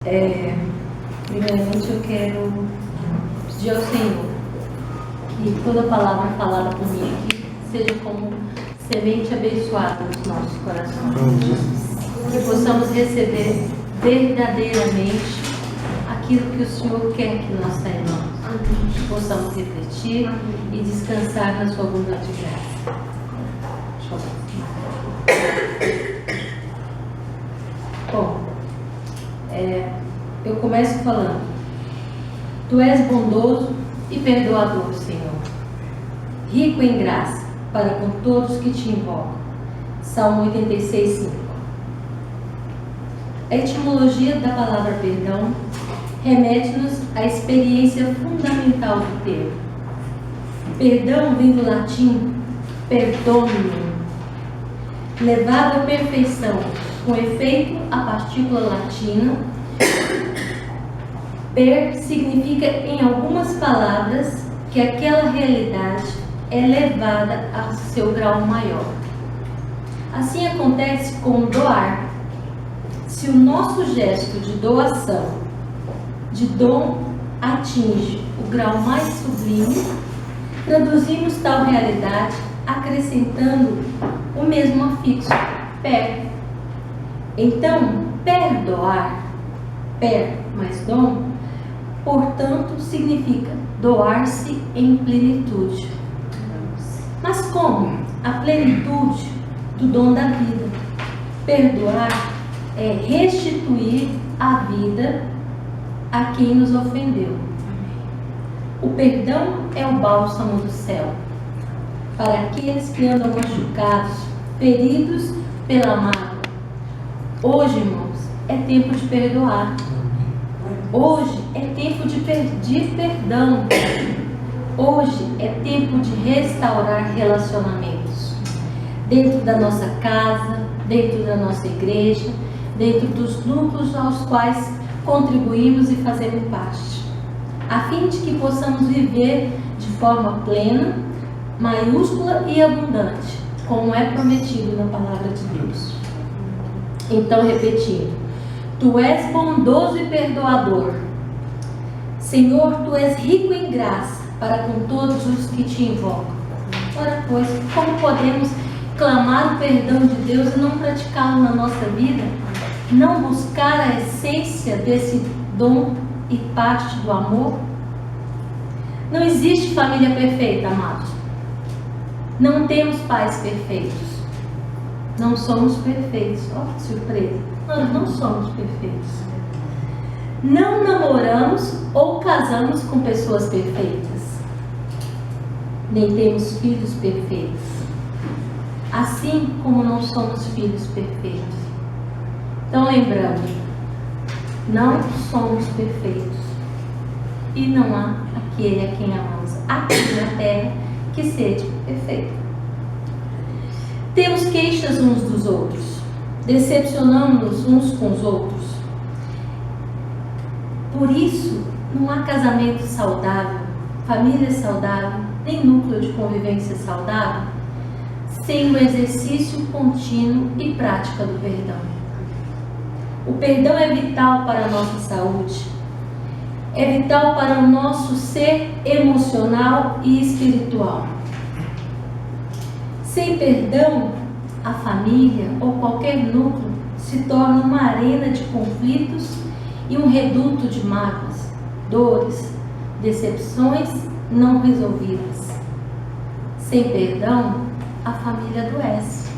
Primeiramente eu quero pedir ao Senhor que toda palavra falada por mim aqui seja como semente abençoada nos nossos corações. Que possamos receber verdadeiramente aquilo que o Senhor quer que nós tenhamos. Que possamos refletir e descansar na sua abundante graça. Bom, eu começo falando: Tu és bondoso e perdoador, Senhor, rico em graça para com todos que te invocam. Salmo 86:5. A etimologia da palavra perdão remete-nos à experiência fundamental do termo. Perdão vem do latim perdonum, levado à perfeição, com efeito a partícula latina. Per significa, em algumas palavras, que aquela realidade é levada ao seu grau maior. Assim acontece com doar. Se o nosso gesto de doação, de dom, atinge o grau mais sublime, traduzimos tal realidade acrescentando o mesmo afixo, per. Então, perdoar, per mais dom, portanto, significa doar-se em plenitude. Mas como? A plenitude do dom da vida. Perdoar é restituir a vida a quem nos ofendeu. O perdão é o bálsamo do céu para aqueles que andam machucados, feridos pela mágoa. Hoje, irmãos, é tempo de perdoar. Hoje é tempo de pedir perdão. Hoje é tempo de restaurar relacionamentos dentro da nossa casa, dentro da nossa igreja, dentro dos núcleos aos quais contribuímos e fazemos parte, a fim de que possamos viver de forma plena, maiúscula e abundante, como é prometido na palavra de Deus. Então, repetindo: Tu és bondoso e perdoador. Senhor, Tu és rico em graça para com todos os que te invocam. Ora, pois, como podemos clamar o perdão de Deus e não praticá-lo na nossa vida? Não buscar a essência desse dom e parte do amor? Não existe família perfeita, amados. Não temos pais perfeitos. Não somos perfeitos. Ó, que surpresa. Nós não somos perfeitos. Não namoramos ou casamos com pessoas perfeitas. Nem temos filhos perfeitos. Assim como não somos filhos perfeitos. Então, lembrando, não somos perfeitos. E não há aquele a quem amamos aqui na terra que seja perfeito. Temos queixas uns dos outros. Decepcionamos-nos uns com os outros. Por isso, não há casamento saudável, família saudável, nem núcleo de convivência saudável, sem o exercício contínuo e prática do perdão. O perdão é vital para a nossa saúde, é vital para o nosso ser emocional e espiritual. Sem perdão, a família ou qualquer núcleo se torna uma arena de conflitos e um reduto de mágoas, dores, decepções não resolvidas. Sem perdão, a família adoece,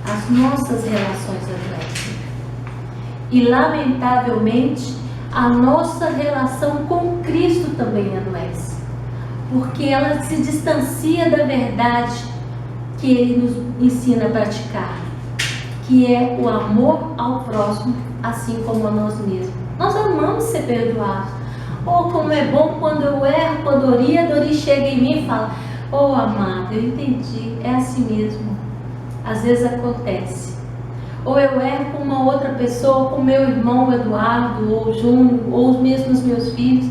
as nossas relações adoecem. E, lamentavelmente, a nossa relação com Cristo também adoece, porque ela se distancia da verdade que Ele nos ensina a praticar, que é o amor ao próximo, assim como a nós mesmos. Nós amamos ser perdoados. Oh, como é bom quando eu erro, quando a Dori chega em mim e fala: oh, amado, eu entendi, é assim mesmo. Às vezes acontece. Ou eu erro com uma outra pessoa, com meu irmão Eduardo, ou Júnior, ou mesmo os meus filhos,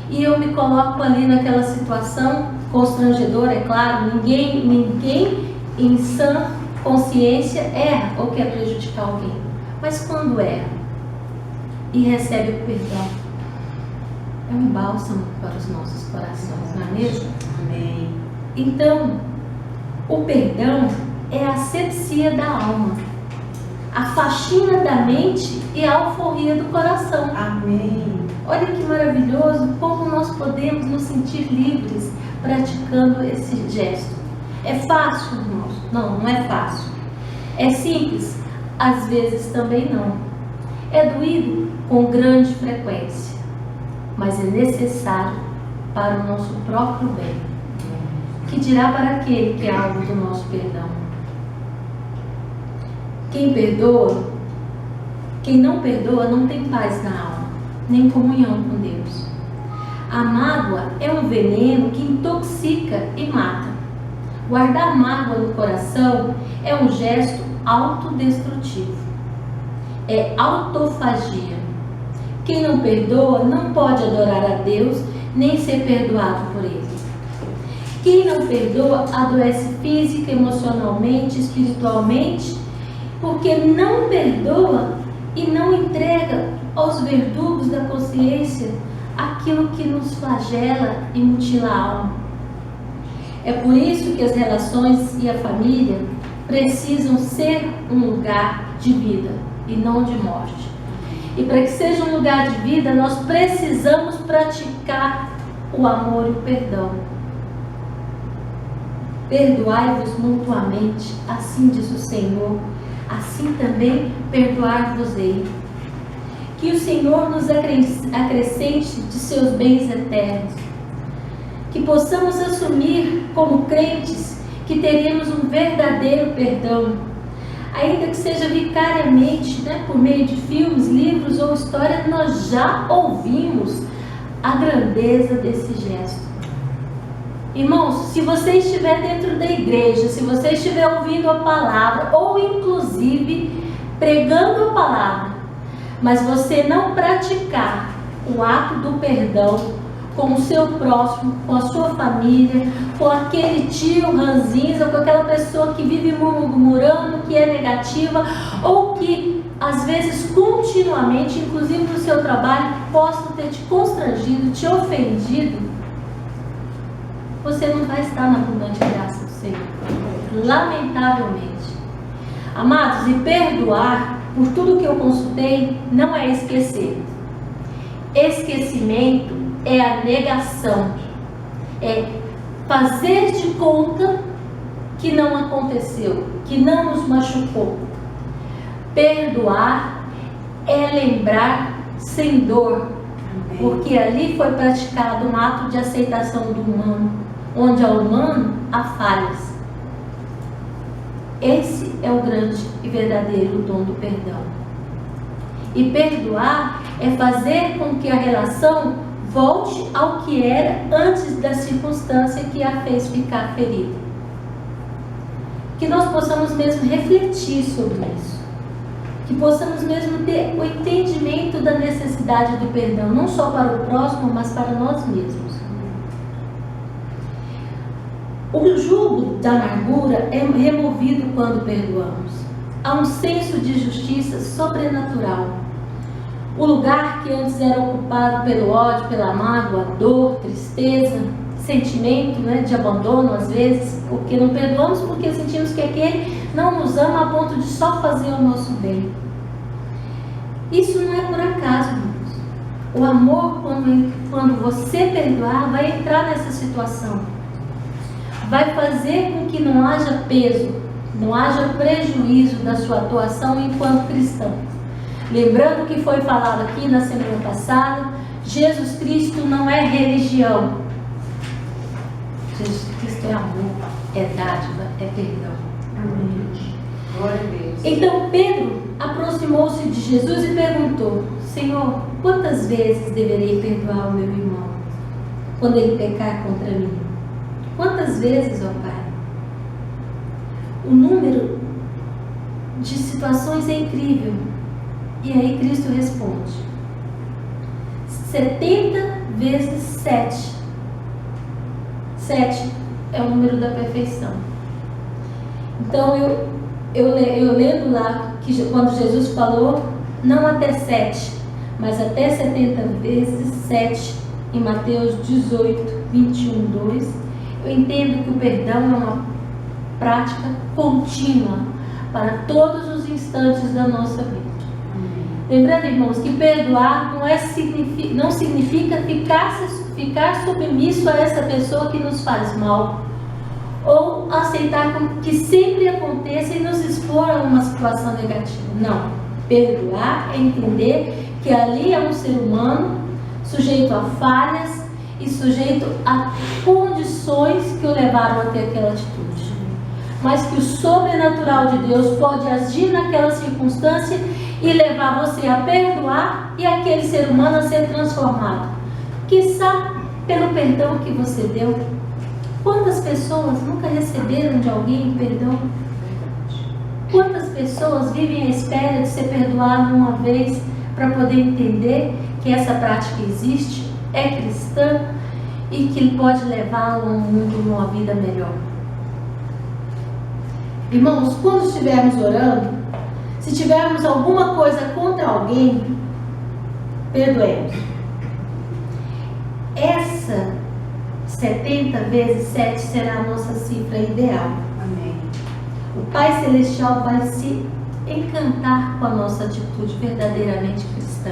e eu me coloco ali naquela situação constrangedora, é claro. Ninguém em sã consciência erra ou quer prejudicar alguém. Mas quando erra, e recebe o perdão. É um bálsamo para os nossos corações, não é mesmo? Amém. Então, o perdão é a asepsia da alma, a faxina da mente e a alforria do coração. Amém. Olha que maravilhoso como nós podemos nos sentir livres praticando esse gesto. É fácil, irmãos? Não, não é fácil. É simples? Às vezes também não. É doído com grande frequência, mas é necessário para o nosso próprio bem. Que dirá para aquele que é alvo do nosso perdão? Quem não perdoa não tem paz na alma, nem comunhão com Deus. A mágoa é um veneno que intoxica e mata. Guardar mágoa no coração é um gesto autodestrutivo. É autofagia. Quem não perdoa não pode adorar a Deus, nem ser perdoado por Ele. Quem não perdoa adoece física, emocionalmente, espiritualmente, porque não perdoa e não entrega aos verdugos da consciência aquilo que nos flagela e mutila a alma. É por isso que as relações e a família precisam ser um lugar de vida e não de morte. E para que seja um lugar de vida, nós precisamos praticar o amor e o perdão. Perdoai-vos mutuamente, assim diz o Senhor, assim também perdoar-vos-ei. Que o Senhor nos acrescente de seus bens eternos. Que possamos assumir como crentes que teremos um verdadeiro perdão, ainda que seja vicariamente, por meio de filmes, livros ou histórias. Nós já ouvimos a grandeza desse gesto. Irmãos, se você estiver dentro da igreja, se você estiver ouvindo a palavra, ou inclusive pregando a palavra, mas você não praticar o ato do perdão com o seu próximo, com a sua família, com aquele tio ranzinza, com aquela pessoa que vive murmurando, que é negativa, ou que às vezes continuamente, inclusive no seu trabalho, possa ter te constrangido, te ofendido, você não vai estar na abundante graça do Senhor, lamentavelmente. Amados, e perdoar, por tudo que eu consultei, não é esquecer. Esquecimento é a negação, é fazer de conta que não aconteceu, que não nos machucou. Perdoar é lembrar sem dor, porque ali foi praticado um ato de aceitação do humano, onde ao humano há falhas. Esse é o grande e verdadeiro dom do perdão. E perdoar é fazer com que a relação volte ao que era antes da circunstância que a fez ficar ferida. Que nós possamos mesmo refletir sobre isso. Que possamos mesmo ter o entendimento da necessidade do perdão, não só para o próximo, mas para nós mesmos. O jugo da amargura é removido quando perdoamos. Há um senso de justiça sobrenatural. O lugar que antes era ocupado pelo ódio, pela mágoa, dor, tristeza, sentimento de abandono às vezes, porque não perdoamos, porque sentimos que aquele não nos ama a ponto de só fazer o nosso bem. Isso não é por acaso, irmãos. O amor, quando você perdoar, vai entrar nessa situação. Vai fazer com que não haja peso, não haja prejuízo da sua atuação enquanto cristão. Lembrando que foi falado aqui na semana passada, Jesus Cristo não é religião. Jesus Cristo é amor, é dádiva, é perdão. Amém. Glória a Deus. Então Pedro aproximou-se de Jesus e perguntou: Senhor, quantas vezes deverei perdoar o meu irmão quando ele pecar contra mim? Quantas vezes, ó Pai? O número de situações é incrível. E aí Cristo responde: 70 vezes 7. 7 é o número da perfeição. Então eu lendo lá que quando Jesus falou, não até 7, mas até 70 vezes 7, em Mateus 18, 21, 2, eu entendo que o perdão é uma prática contínua para todos os instantes da nossa vida. Lembrando, irmãos, que perdoar não significa ficar submisso a essa pessoa que nos faz mal, ou aceitar que sempre aconteça e nos expor a uma situação negativa. Não. Perdoar é entender que ali é um ser humano sujeito a falhas e sujeito a condições que o levaram a ter aquela atitude. Mas que o sobrenatural de Deus pode agir naquela circunstância e levar você a perdoar e aquele ser humano a ser transformado. Quiçá pelo perdão que você deu. Quantas pessoas nunca receberam de alguém perdão? Quantas pessoas vivem à espera de ser perdoado uma vez para poder entender que essa prática existe, é cristã e que pode levá-lo a um mundo, uma vida melhor? Irmãos, quando estivermos orando, se tivermos alguma coisa contra alguém, perdoemos. Essa 70 vezes 7 será a nossa cifra ideal. Amém. O Pai Celestial vai se encantar com a nossa atitude verdadeiramente cristã.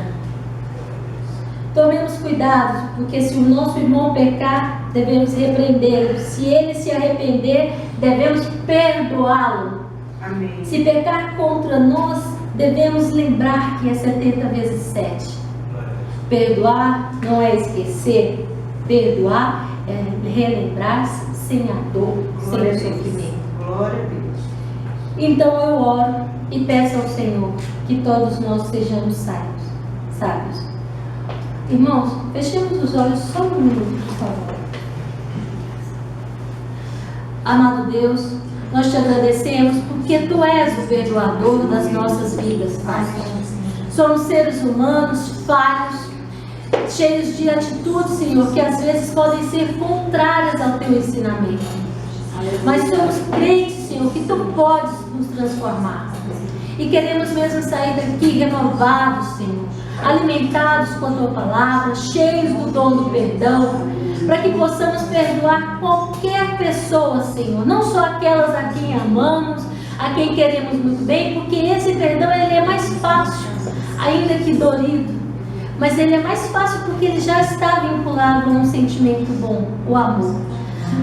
Tomemos cuidado, porque se o nosso irmão pecar, devemos repreendê-lo. Se ele se arrepender, devemos perdoá-lo. Amém. Se pecar contra nós, devemos lembrar que é 70 vezes 7. Perdoar não é esquecer. Perdoar é relembrar-se sem a dor, sem o sofrimento. Glória a Deus. Então eu oro e peço ao Senhor que todos nós sejamos sábios. Irmãos, fechemos os olhos só um minuto, por favor. Amado Deus, nós te agradecemos porque Tu és o perdoador das nossas vidas, Pai. Somos seres humanos, falhos, cheios de atitudes, Senhor, que às vezes podem ser contrárias ao Teu ensinamento. Mas somos crentes, Senhor, que Tu podes nos transformar. E queremos mesmo sair daqui renovados, Senhor, alimentados com a Tua palavra, cheios do dom do perdão, para que possamos perdoar qualquer pessoa, Senhor, não só aquelas a quem amamos, a quem queremos muito bem, porque esse perdão ele é mais fácil, ainda que dorido, mas ele é mais fácil porque ele já está vinculado a um sentimento bom, o amor.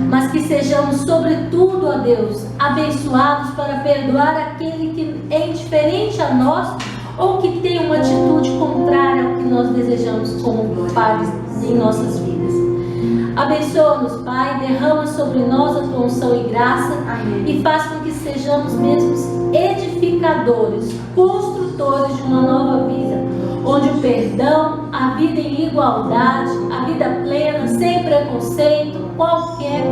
Mas que sejamos, sobretudo, ó Deus, abençoados para perdoar aquele que é indiferente a nós ou que tem uma atitude contrária ao que nós desejamos como pais em nossas vidas. Abençoa-nos, Pai, derrama sobre nós a Tua unção e graça. Amém. E faz com que sejamos mesmos edificadores, construtores de uma nova vida, onde o perdão, a vida em igualdade, a vida plena, sem preconceito, qualquer,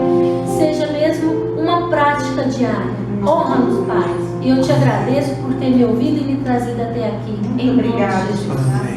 seja mesmo uma prática diária. Honra-nos, Pai. E eu te agradeço por ter me ouvido e me trazido até aqui. Em nome de Jesus.